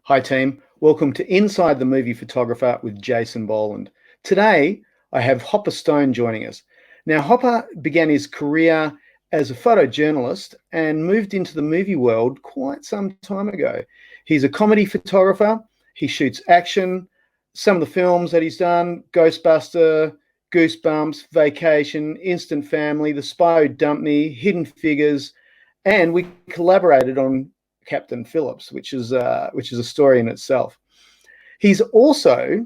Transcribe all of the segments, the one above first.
Hi team, welcome to Inside the Movie Photographer with Jasin Boland. Today I have Hopper Stone joining us. Now Hopper began his career as a photojournalist and moved into the movie world quite some time ago. He's a comedy photographer, he shoots action. Some of the films that he's done: Ghostbusters, Goosebumps, Vacation, Instant Family, The Spy Who Dumped Me, Hidden Figures, and we collaborated on Captain Phillips, which is a story in itself. He's also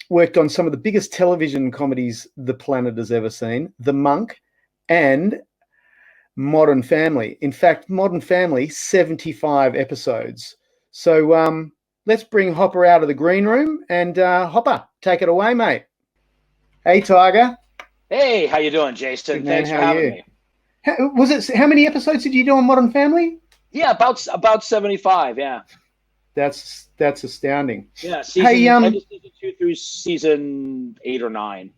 worked on some of the biggest television comedies the planet has ever seen: The Monk and Modern Family. In fact, Modern Family, 75 episodes. So let's bring Hopper out of the green room and Hopper, take it away, mate. Hey, Tiger. Hey, how you doing, Jason? Thanks for having me. How many episodes did you do on Modern Family? Yeah, about 75. Yeah, that's astounding. Yeah, season 2 through season 8 or 9.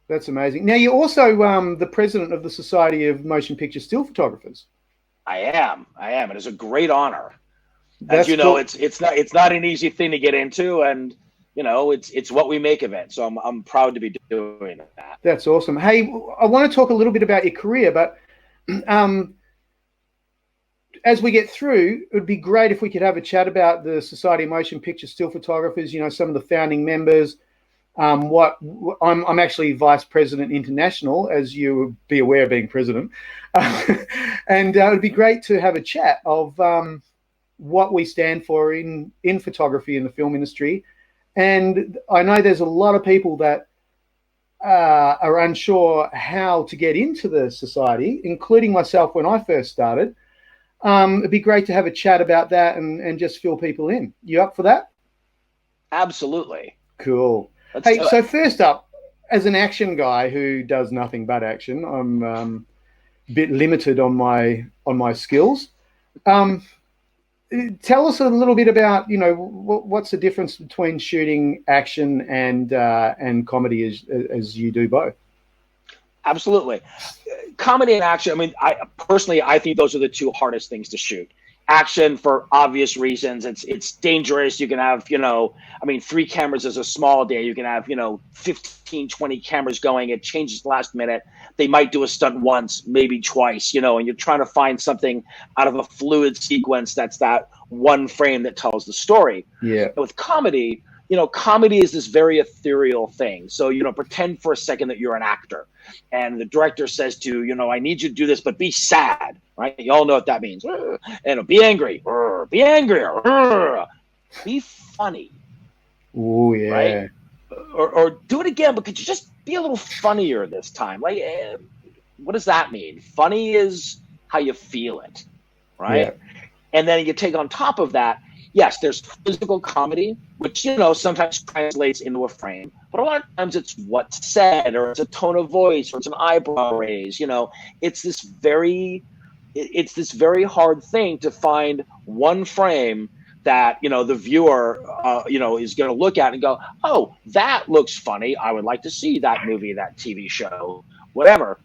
That's amazing. Now you're also the president of the Society of Motion Picture Still Photographers. I am. It is a great honor. That's As you know, it's not an easy thing to get into, and you know it's what we make of it. So I'm proud to be doing that. That's awesome. Hey, I want to talk a little bit about your career, but as we get through, it would be great if we could have a chat about the Society of Motion Picture Still Photographers, you know, some of the founding members. I'm actually Vice President International, as you would be aware, being president. And it would be great to have a chat of what we stand for in photography in the film industry. And I know there's a lot of people that are unsure how to get into the society, including myself when I first started. It'd be great to have a chat about that and just fill people in. You up for that? Absolutely. Cool. Hey, so first up, as an action guy who does nothing but action, I'm a bit limited on my skills. Tell us a little bit about, you know, what's the difference between shooting action and comedy as you do both? Absolutely. Comedy and action, I mean, I think those are the two hardest things to shoot. Action, for obvious reasons, it's dangerous. You can have, 3 cameras is a small day. You can have, 15, 20 cameras going. It changes last minute. They might do a stunt once, maybe twice, and you're trying to find something out of a fluid sequence that's that one frame that tells the story. Yeah. But with comedy, comedy is this very ethereal thing. So, pretend for a second that you're an actor and the director says to you, I need you to do this, but be sad, right? You all know what that means. And be angry, be angrier, be funny. Oh, yeah. Right? Or do it again, but could you just be a little funnier this time? Like, what does that mean? Funny is how you feel it, right? Yeah. And then you take on top of that, yes, there's physical comedy, which, sometimes translates into a frame. But a lot of times it's what's said, or it's a tone of voice, or it's an eyebrow raise. It's this very hard thing to find one frame that, the viewer, is going to look at and go, oh, that looks funny. I would like to see that movie, that TV show, whatever.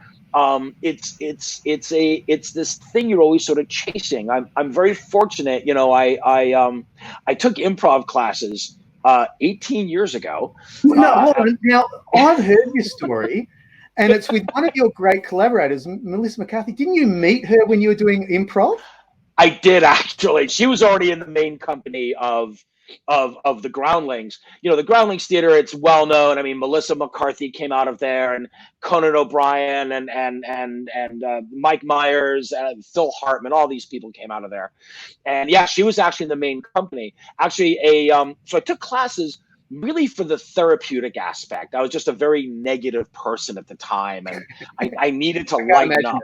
It's this thing you're always sort of chasing. I'm very fortunate. I took improv classes 18 years ago. No, hold on. Now, I've heard your story, and it's with one of your great collaborators, Melissa McCarthy. Didn't you meet her when you were doing improv? I did, actually. She was already in the main company of the Groundlings. The Groundlings Theater, it's well known. I mean, Melissa McCarthy came out of there, and Conan O'Brien and Mike Myers, Phil Hartman, all these people came out of there. And yeah, she was actually in the main company. Actually, so I took classes really for the therapeutic aspect. I was just a very negative person at the time, and I needed to lighten up.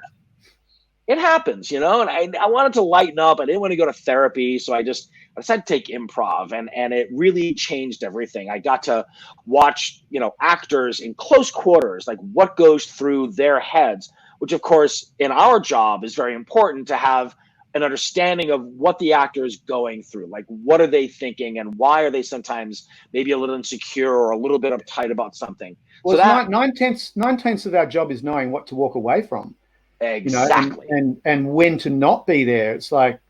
It happens, and I wanted to lighten up. I didn't want to go to therapy, so I decided to take improv, and it really changed everything. I got to watch, actors in close quarters, like what goes through their heads, which of course in our job is very important to have an understanding of what the actor is going through. Like, what are they thinking, and why are they sometimes maybe a little insecure or a little bit uptight about something? Well, so nine-tenths of our job is knowing what to walk away from. Exactly. And when to not be there. It's like,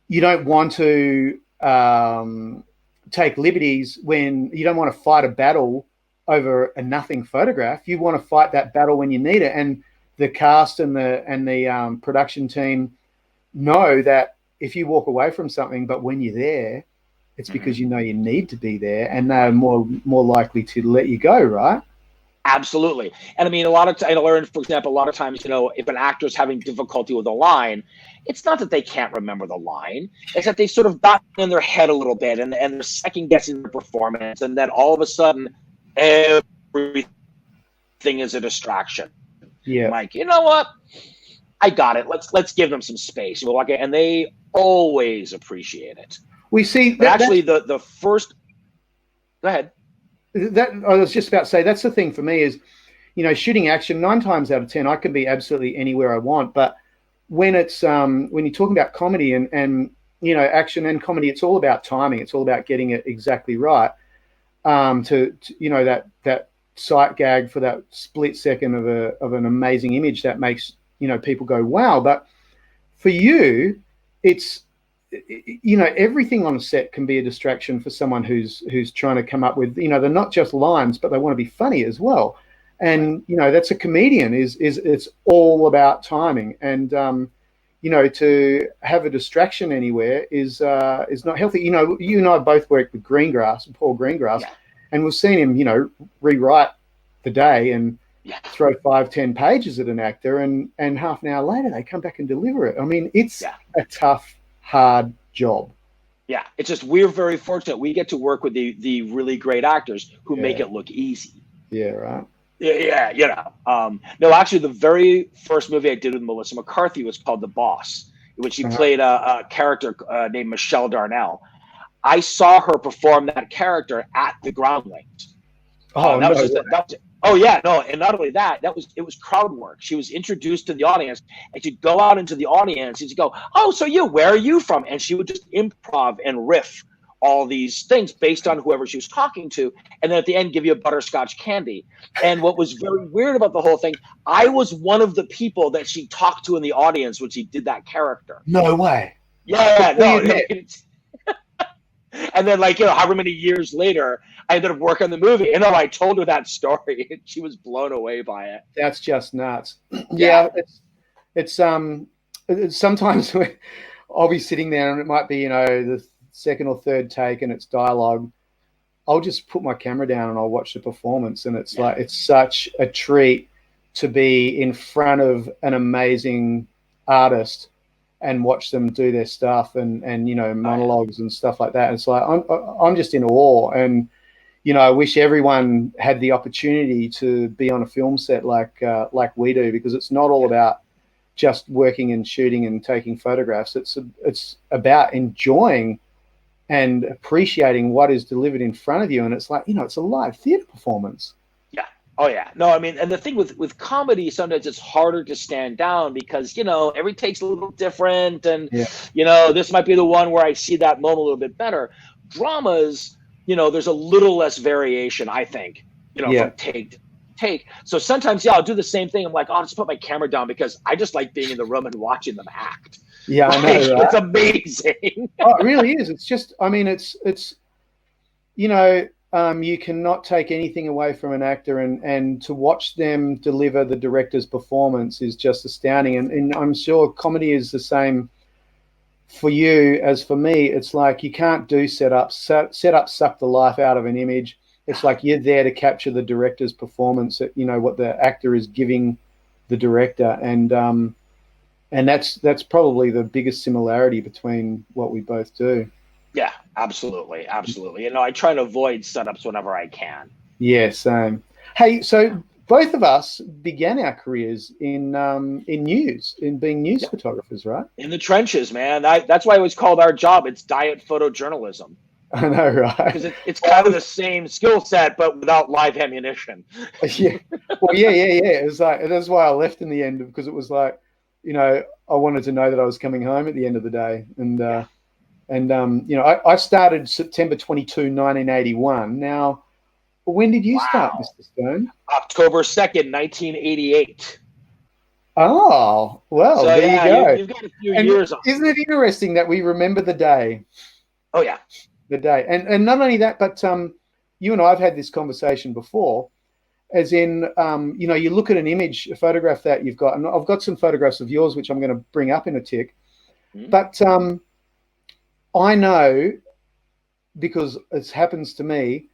you you don't want to take liberties when you don't want to fight a battle over a nothing photograph. You want to fight that battle when you need it. And the cast and the production team know that if you walk away from something, but when you're there, it's because you know you need to be there, and they're more likely to let you go, right? Absolutely. And I mean, I learned, for example, a lot of times, if an actor's having difficulty with a line, it's not that they can't remember the line. It's that they sort of got in their head a little bit, and they're second guessing their performance. And then all of a sudden, everything is a distraction. Yeah. I'm like, you know what? I got it. Let's give them some space. And they always appreciate it. We see that, actually the first. Go ahead. That I was just about to say, that's the thing for me is, shooting action, 9 times out of 10, I can be absolutely anywhere I want. But when it's when you're talking about comedy and action and comedy, it's all about timing. It's all about getting it exactly right. That sight gag for that split second of an amazing image that makes people go wow. But for you, it's everything on a set can be a distraction for someone who's trying to come up with, they're not just lines, but they want to be funny as well. And, that's a comedian it's all about timing. And, to have a distraction anywhere is not healthy. You and I both worked with Paul Greengrass, and we've seen him, rewrite the day and throw 5-10 pages at an actor, and half an hour later they come back and deliver it. I mean, it's a tough, hard job. Yeah, it's just we're very fortunate. We get to work with the really great actors who make it look easy. Yeah, right. Yeah, no, actually, the very first movie I did with Melissa McCarthy was called The Boss, in which she played a character named Michelle Darnell. I saw her perform that character at the Groundlings. And not only that, it was crowd work. She was introduced to the audience, and she'd go out into the audience and she'd go, "Oh, so where are you from?" And she would just improv and riff all these things based on whoever she was talking to, and then at the end give you a butterscotch candy. And what was very weird about the whole thing, I was one of the people that she talked to in the audience when she did that character. No way. Yeah, no. And then, however many years later, I ended up working on the movie, and I told her that story, and she was blown away by it. That's just nuts. Yeah, it's sometimes I'll be sitting there, and it might be the second or third take, and it's dialogue. I'll just put my camera down and I'll watch the performance, and it's it's such a treat to be in front of an amazing artist and watch them do their stuff and monologues and stuff like that. It's like I'm just in awe, and I wish everyone had the opportunity to be on a film set like we do, because it's not all about just working and shooting and taking photographs. It's about enjoying and appreciating what is delivered in front of you, and it's like it's a live theater performance. Oh, yeah. No, I mean, and the thing with comedy, sometimes it's harder to stand down because, every take's a little different. And, this might be the one where I see that moment a little bit better. Dramas, there's a little less variation, I think, from take to take. So sometimes, I'll do the same thing. I'm like, I'll just put my camera down because I just like being in the room and watching them act. Yeah, I know, right? It's amazing. Oh, it really is. It's just, I mean, it's you cannot take anything away from an actor, and to watch them deliver the director's performance is just astounding. And I'm sure comedy is the same for you as for me. It's like you can't do setups. Setups suck the life out of an image. It's like you're there to capture the director's performance, what the actor is giving the director. And that's probably the biggest similarity between what we both do. Yeah, absolutely. I try to avoid setups whenever I can. Yeah, same. Hey, so both of us began our careers in news, in being news photographers, right? In the trenches, man. That's why it was called our job. It's diet photojournalism. I know, right? Because it's kind of the same skill set, but without live ammunition. Yeah. Well, yeah. It was like, that's why I left in the end, because it was like, I wanted to know that I was coming home at the end of the day, and I started September 22, 1981. Now, when did you start, Mr. Stone? October 2nd, 1988. Oh, well, So there you yeah, go. you've got a few And years on isn't me. it interesting that we remember the day, Oh yeah. and not only that, but you and I have had this conversation before, as in, you look at an image, a photograph that you've got, and I've got some photographs of yours, which I'm going to bring up in a tick. Hmm. But I know, because it happens to me,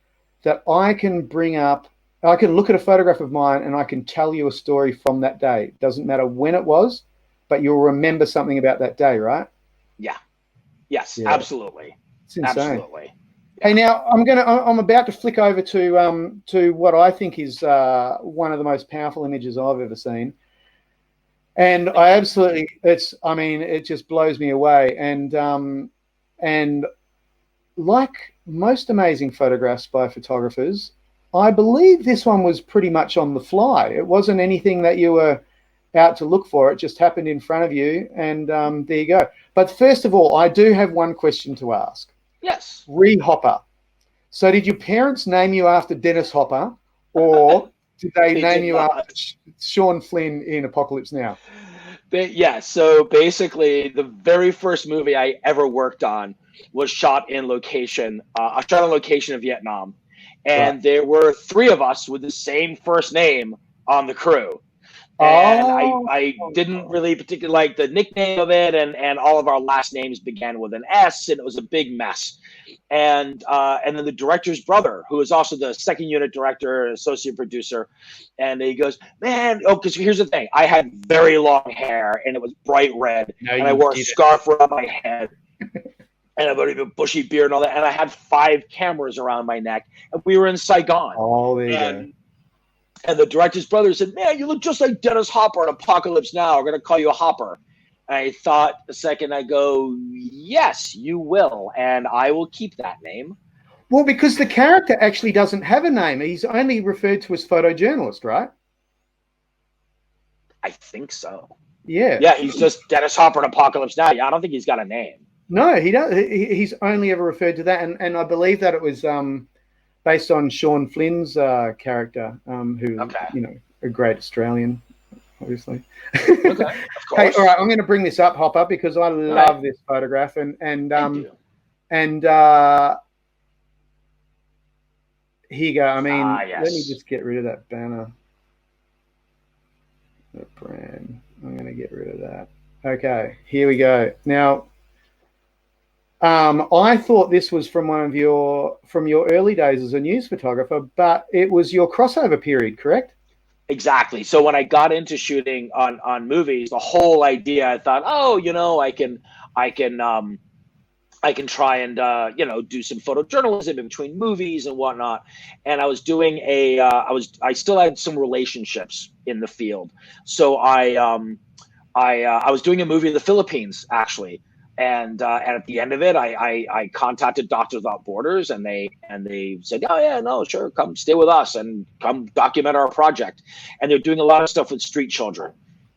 that I can look at a photograph of mine and I can tell you a story from that day. It doesn't matter when it was, but you'll Yeah. remember something about that day, right? Yeah. Yes, Yeah, absolutely. it's insane. Absolutely. Hey, Yeah. now I'm about to flick over to what I think is one of the most powerful images I've ever seen, and Thank I you. absolutely I mean, it just blows me away, and like most amazing photographs by photographers, I believe this one was pretty much on the fly. It wasn't anything that you were out to look for. It just happened in front of you, and there you go. But first of all, I do have one question to ask. Yes. Re Hopper. So, did your parents name you after Dennis Hopper, or did they They name did you after not. Sean Flynn in Apocalypse Now? Yeah, so basically, the very first movie I ever worked on was shot in location. I shot on location in Vietnam, Right. and there were three of us with the same first name on the crew. And Oh, I didn't really particularly like the nickname of it, and all of our last names began with an S, and it was a big mess. And then the director's brother, who is also the second unit director, associate producer, and he goes, "Man, oh, because here's the thing, I had very long hair, and it was bright red, no, and I you wore a didn't. scarf around my head." And I've a bushy beard and all that. And I had 5 cameras around my neck. And we were in Saigon. Oh, there you go. And the director's brother said, "Man, you look just like Dennis Hopper in Apocalypse Now. We're going to call you Hopper." And I thought a second. I go, "Yes, you will. And I will keep that name." Well, because the character actually doesn't have a name. He's only referred to as photojournalist, right? I think so. Yeah. Yeah, he's just Dennis Hopper in Apocalypse Now. Yeah, I don't think he's got a name. No, he does. He's only ever referred to that, and I believe that it was based on Sean Flynn's character, who Okay. a great Australian, obviously. Okay. Of Hey, all course. right, I'm going to bring this up, Hopper, because I All right. love this photograph, Thank you. and here you go. I Ah, mean, let me yes. just get rid of that banner, that brand. I'm going to get rid of that. Okay, here we go. Now, I thought this was from your early days as a news photographer, but it was your crossover period, correct? Exactly. So when I got into shooting on movies, the whole idea, I thought, oh, I can I can try and do some photojournalism in between movies and whatnot. And I was doing I still had some relationships in the field, so I was doing a movie in the Philippines actually. And at the end of it, I contacted Doctors Without Borders, and they said, "Oh yeah, no, sure, come stay with us and come document our project." And they're doing a lot of stuff with street children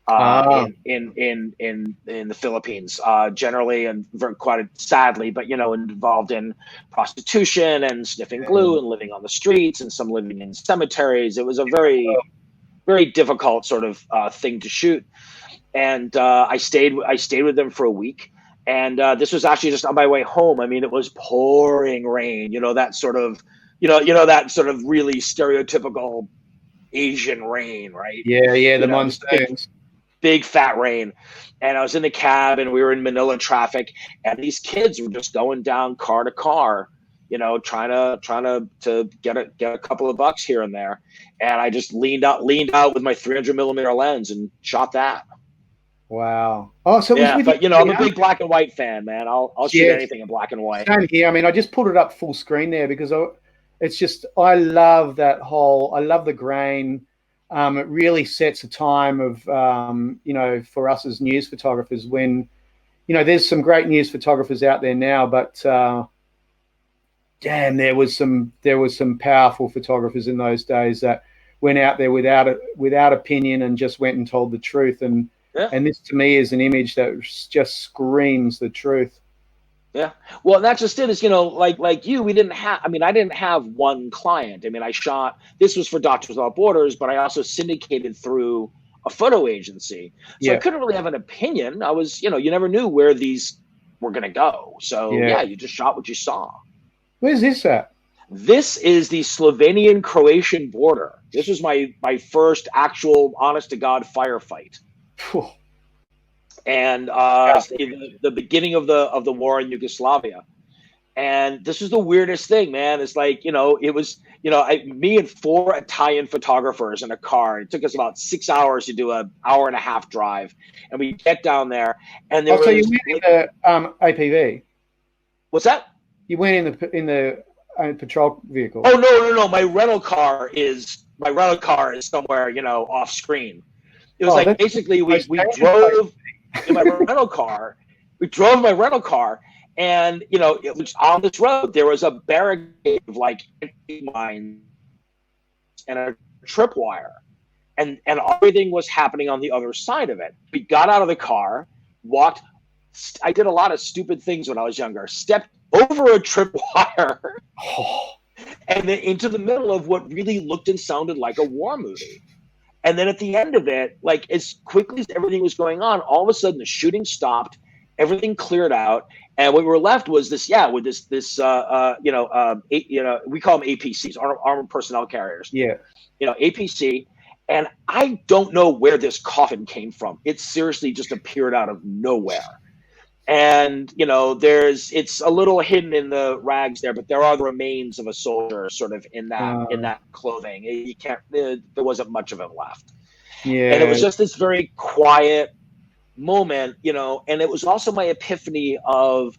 Ah, in the Philippines, generally, and very, quite sadly, but involved in prostitution and sniffing glue and living on the streets, and some living in cemeteries. It was a very difficult sort of thing to shoot, and I stayed with them for a week. And this was actually just on my way home. I mean, it was pouring rain. That sort of, that sort of really stereotypical Asian rain, right? yeah, the Just big, monsoons. big fat rain. And I was in the cab, and we were in Manila traffic, and these kids were just going down car to car, trying to get a couple of bucks here and there. And I just leaned out with my 300 millimeter lens and shot that. Wow. Oh, so it was Yeah, with you. but I'm a big black and white fan, man. I'll shoot Yes, anything in black and white. same here. I mean, I just pulled it up full screen there because it's just I love that whole. I love the grain. It really sets a time of for us as news photographers when there's some great news photographers out there now, but damn, there was some powerful photographers in those days that went out there without opinion and just went and told the truth. And Yeah. and this to me is an image that just screams the truth. Yeah. Well, that's just it. Is like you, we didn't have. I mean, I didn't have one client. I mean, I shot. This was for Doctors Without Borders, but I also syndicated through a photo agency. So I couldn't really have an opinion. I was, you never knew where these were going to go. So yeah, you just shot what you saw. Where's this at? This is the Slovenian-Croatian border. This was my first actual, honest to God, firefight. And the beginning of the war in Yugoslavia. And this was the weirdest thing, man. It's like, it was, me and 4 Italian photographers in a car. It took us about 6 hours to do an hour-and-a-half drive. And we get down there, and there was... So you went in the APV? What's that? You went in the patrol vehicle? Oh, no. My rental car is somewhere, off screen. It was basically we drove in my rental car. We drove my rental car, and it was on this road. There was a barricade of like mines and a tripwire, and everything was happening on the other side of it. We got out of the car, walked. I did a lot of stupid things when I was younger. Stepped over a tripwire, and then into the middle of what really looked and sounded like a war movie. And then at the end of it, like as quickly as everything was going on, all of a sudden the shooting stopped, everything cleared out, and what we were left was this, with this, we call them APCs, armored personnel carriers. Yeah. APC, and I don't know where this coffin came from. It seriously just appeared out of nowhere. And it's a little hidden in the rags there, but there are the remains of a soldier sort of in that clothing. You can't. There wasn't much of it left. Yeah. And it was just this very quiet moment, and it was also my epiphany of,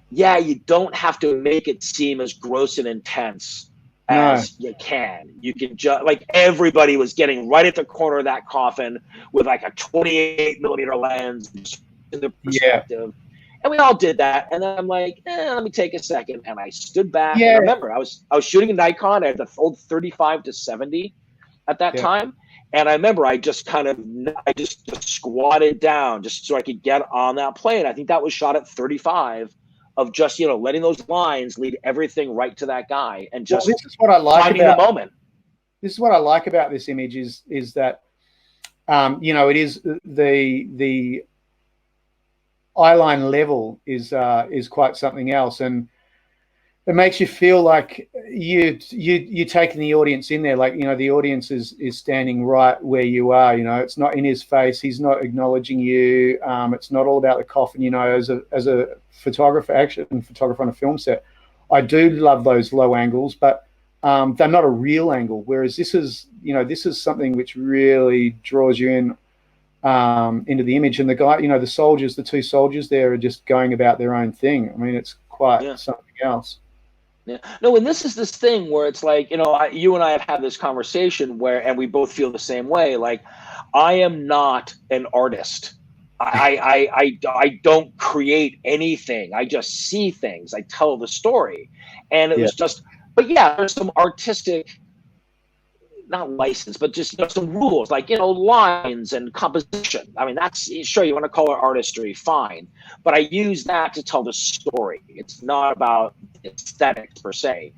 you don't have to make it seem as gross and intense as you can. You can just, like, everybody was getting right at the corner of that coffin with like a 28mm lens in the perspective. Yeah. And we all did that, and then I'm like, let me take a second, and I stood back. Yeah. And I remember I was shooting a Nikon at the old 35-70 at that time, and I remember I just squatted down just so I could get on that plane. I think that was shot at 35, of just letting those lines lead everything right to that guy, and just this is what I like finding the moment. This is what I like about this image is that it is the eyeline level is quite something else, and it makes you feel like you're taking the audience in there, like the audience is standing right where you are. It's not in his face, he's not acknowledging you. It's not all about the coffin. As a photographer, action photographer on a film set, I do love those low angles, but they're not a real angle, whereas this is something which really draws you in into the image. And the guy, the 2 soldiers there are just going about their own thing. I mean, it's quite something else. Yeah. No, and this is this thing where it's like, you and I have had this conversation and we both feel the same way. Like, I am not an artist. I don't create anything. I just see things. I tell the story. And it was just, but there's some artistic, not license, but just some rules, like lines and composition. I mean, that's, sure, you want to call it artistry, fine, but I use that to tell the story. It's not about aesthetics per se.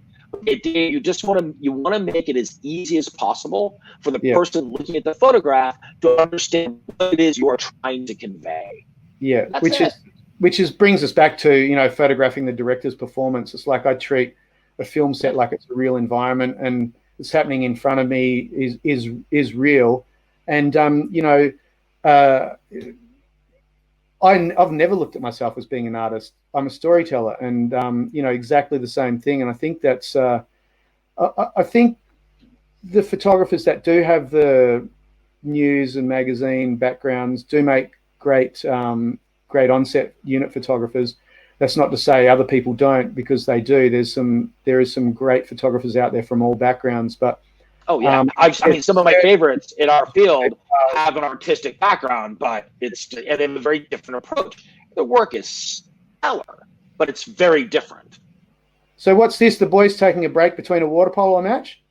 You just want to make it as easy as possible for the person looking at the photograph to understand what it is you are trying to convey. Yeah, which brings us back to photographing the director's performance. It's like I treat a film set like it's a real environment, and it's happening in front of me is real. And I've never looked at myself as being an artist. I'm a storyteller, and exactly the same thing. And I think that's I think the photographers that do have the news and magazine backgrounds do make great on-set unit photographers. That's not to say other people don't, because they do. There is some great photographers out there from all backgrounds, but I mean, some of my favorites in our field have an artistic background, but they have a very different approach. The work is stellar, but it's very different. So what's this? The boys taking a break between a water polo match?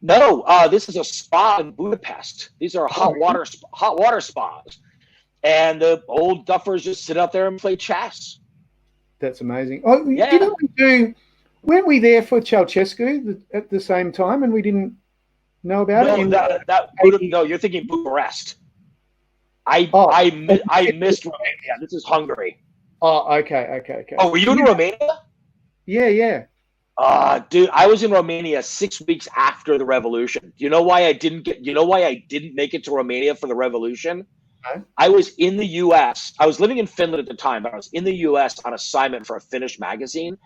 No, this is a spa in Budapest. These are hot water spas, and the old duffers just sit out there and play chess. That's amazing. Oh, didn't we weren't we there for Ceausescu at the same time, and we didn't know about it? No, you're thinking Bucharest. I missed Romania. This is Hungary. Oh, okay. Oh, were you in Romania? Yeah. Dude, I was in Romania 6 weeks after the revolution. You know why I didn't make it to Romania for the revolution? No? I was in the US. I was living in Finland at the time, but I was in the US on assignment for a Finnish magazine,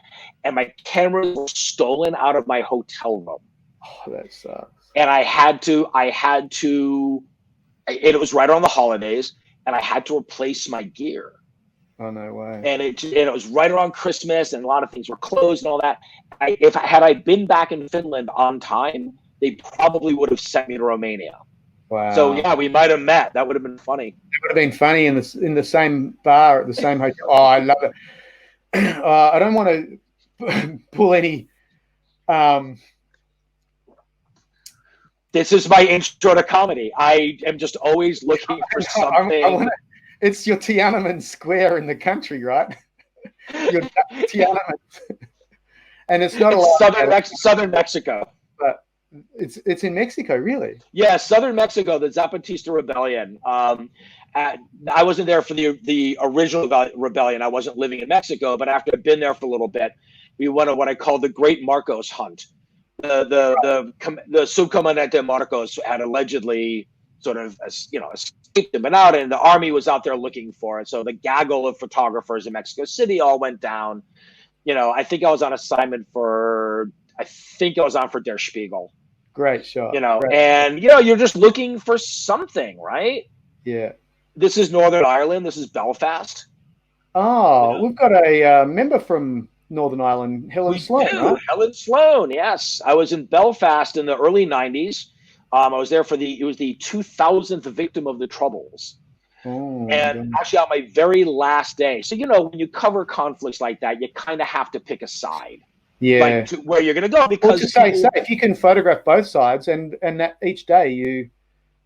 and my cameras were stolen out of my hotel room. Oh, that sucks. And it was right on the holidays, and I had to replace my gear. Oh, no way. And it was right around Christmas, and a lot of things were closed and all that. Had I been back in Finland on time, they probably would have sent me to Romania. Wow. So yeah, we might have met. That would have been funny. It would have been funny in the same bar at the same hotel. Oh, I love it. I don't want to pull any. This is my intro to comedy. I am just always looking for something. It's your Tiananmen Square in the country, right? Your Tiananmen. And it's not Southern Mexico. But it's in Mexico, really? Yeah, Southern Mexico, the Zapatista rebellion. I wasn't there for the original rebellion. I wasn't living in Mexico, but after I'd been there for a little bit, we went on what I call the Great Marcos Hunt. The Subcomandante Marcos had allegedly sort of escaped and been out, and the army was out there looking for it. So the gaggle of photographers in Mexico City all went down. I think I was on assignment for Der Spiegel. Great shot. And you're just looking for something, right? Yeah. This is Northern Ireland. This is Belfast. Oh, we've got a member from Northern Ireland, Helen Sloan. Right? Helen Sloan, yes. I was in Belfast in the early 90s. I was there it was the 2000th victim of the Troubles. Oh, and actually on my very last day. So, when you cover conflicts like that, you kind of have to pick a side. Yeah. Like where you're going to go. Because to say, if you can photograph both sides and that each day you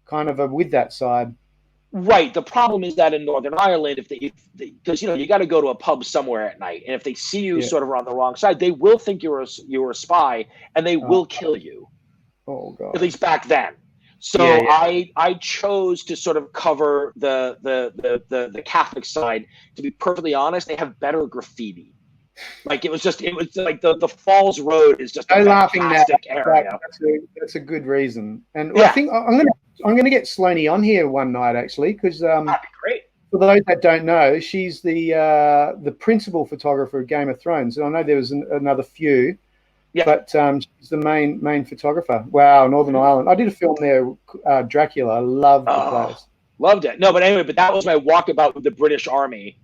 kind of are with that side. Right. The problem is that in Northern Ireland, because you got to go to a pub somewhere at night, and if they see you sort of on the wrong side, they will think you're a spy, and they will kill you. Oh God! At least back then. So I chose to sort of cover the Catholic side. To be perfectly honest, they have better graffiti. Like it was like the Falls Road is just a fantastic area. That's a good reason, and I think I'm gonna get Sloaney on here one night actually, because that'd be great. For those that don't know, she's the principal photographer of Game of Thrones, and I know there was another few. Yeah. But she's the main photographer. Wow, Northern Ireland. I did a film there, Dracula. I loved the place. Loved it. No, but anyway, that was my walkabout with the British Army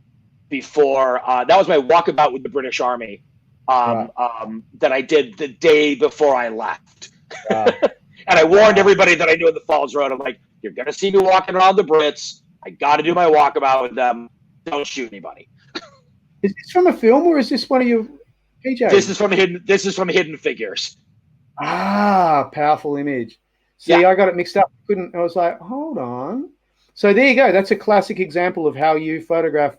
before. That was my walkabout with the British Army that I did the day before I left. And I warned everybody that I knew in the Falls Road. I'm like, you're going to see me walking around the Brits. I got to do my walkabout with them. Don't shoot anybody. Is this from a film or is this one of your... PJ. This is from Hidden Figures. Ah, powerful image. See, I got it mixed up. I was like, hold on. So there you go. That's a classic example of how you photograph,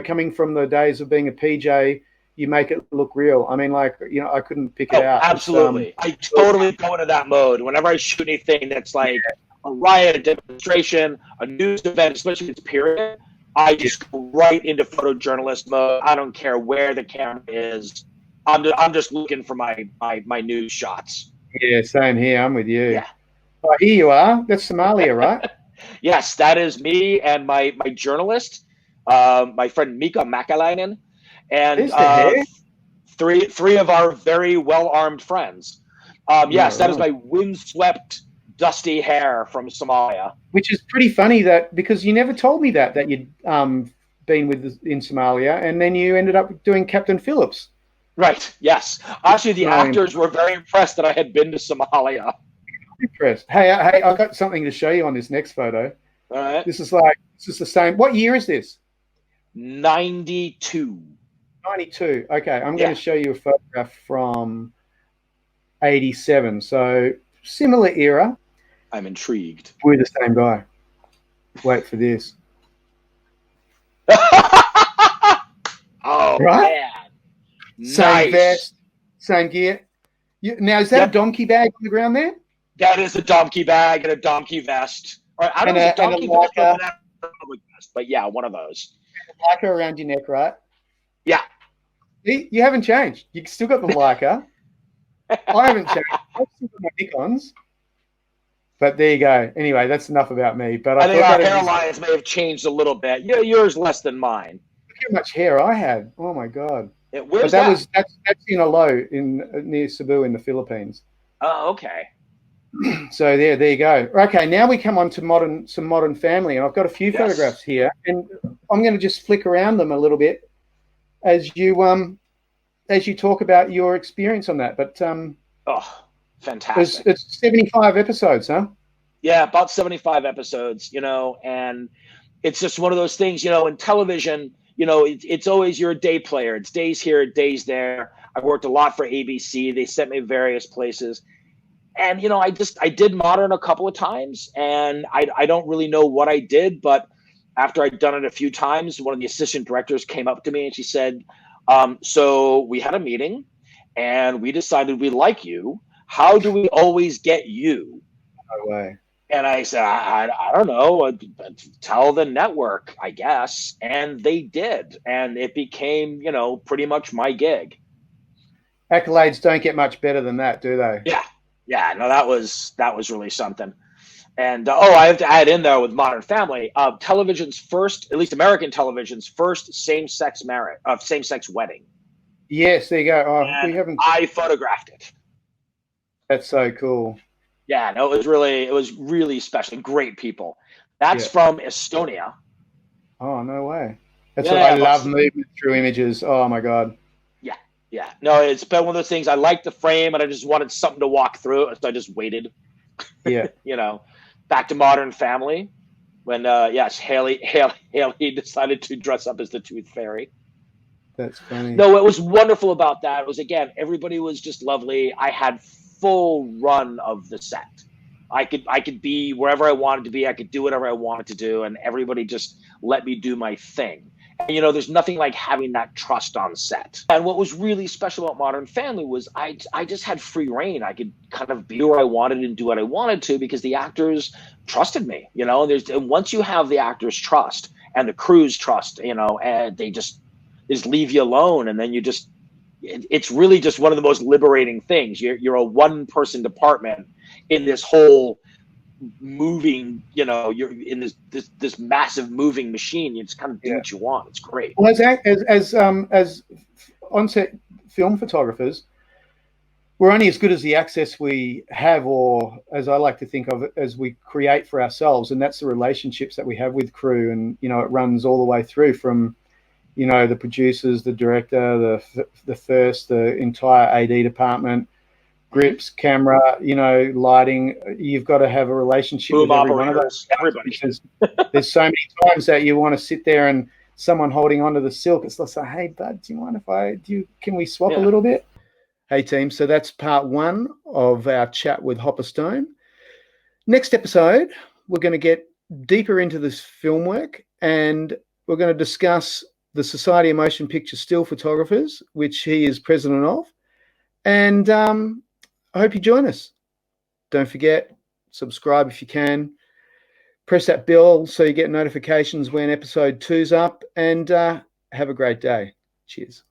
coming from the days of being a PJ, you make it look real. I mean, I couldn't pick it out. Absolutely. I totally go into that mode. Whenever I shoot anything that's like a riot, a demonstration, a news event, especially if it's period, I just go right into photojournalist mode. I don't care where the camera is. I'm just looking for my news shots. Yeah, same here. I'm with you. Yeah. Oh, here you are. That's Somalia, right? Yes, that is me and my journalist, my friend Mika Makalainen, and three of our very well-armed friends. Yes, that is my windswept, dusty hair from Somalia. Which is pretty funny because you never told me that you'd been in Somalia, and then you ended up doing Captain Phillips. Right. Yes. Actually, the actors were very impressed that I had been to Somalia. Impressed. Hey, I got something to show you on this next photo. All right. This is the same. What year is this? 92. 92. Okay, I'm going to show you a photograph from 87. So similar era. I'm intrigued. We're the same guy. Wait for this. Oh, right? man. Same vest, same gear. Now, is that a donkey bag on the ground there? That is a donkey bag and a donkey vest. Or I don't know if it's a donkey vest, but But yeah, one of those. Leica around your neck, right? Yeah. See, you haven't changed. You still got the Leica. I haven't changed. I've still got my Nikons. But there you go. Anyway, that's enough about me. But I I think thought our that hairlines may have changed a little bit. Yeah, yours less than mine. look how much hair I had. Oh my god! Where's But that? that's in Alo in near Cebu in the Philippines. Oh, okay. So there you go. Okay, now we come on to some modern family, and I've got a few photographs here, and I'm going to just flick around them a little bit as you talk about your experience on that. But oh, fantastic! It's 75 episodes, huh? Yeah, about 75 episodes. And it's just one of those things. In television, it's always you're a day player. It's days here, days there. I worked a lot for ABC. They sent me various places. And I did modern a couple of times, and I don't really know what I did, but after I'd done it a few times, one of the assistant directors came up to me and she said, so we had a meeting and we decided we like you. How do we always get you? No way. And I said, I don't know, tell the network, I guess. And they did, and it became pretty much my gig. Accolades don't get much better than that, do they? Yeah, no, that was really something. And I have to add in there with Modern Family, television's first, at least American television's first same-sex wedding. Yes, there you go. Oh, and we haven't. I photographed it. That's so cool. Yeah, no, it was really special. Great people. That's from Estonia. Oh, no way. That's what I love, movement through images. Oh my god. Yeah. No, it's been one of those things. I liked the frame, and I just wanted something to walk through, so I just waited. Yeah. Back to Modern Family, when yes, Haley decided to dress up as the Tooth Fairy. That's funny. No, what was wonderful about that was, again, everybody was just lovely. I had full run of the set. I could be wherever I wanted to be. I could do whatever I wanted to do, and everybody just let me do my thing. And, there's nothing like having that trust on set. And what was really special about Modern Family was I just had free reign. I could kind of be where I wanted and do what I wanted to because the actors trusted me. And once you have the actors' trust and the crew's trust, and they just leave you alone, and then it's really just one of the most liberating things. You're a one-person department in this whole moving, you're in this massive moving machine. You just kind of do what you want. It's great. Well, as on-set film photographers, we're only as good as the access we have, or as I like to think of it, as we create for ourselves, and that's the relationships that we have with crew. And it runs all the way through from the producers, the director, the entire AD department, grips, camera, lighting. You've got to have a relationship with every one of those. Everybody. Because there's so many times that you want to sit there and someone holding onto the silk. It's like, hey, bud, do you mind if can we swap a little bit? Hey, team. So that's part one of our chat with Hopper Stone. Next episode, we're going to get deeper into this film work, and we're going to discuss the Society of Motion Picture Still Photographers, which he is president of. And I hope you join us. Don't forget, subscribe if you can. Press that bell so you get notifications when episode 2's up, and have a great day. Cheers.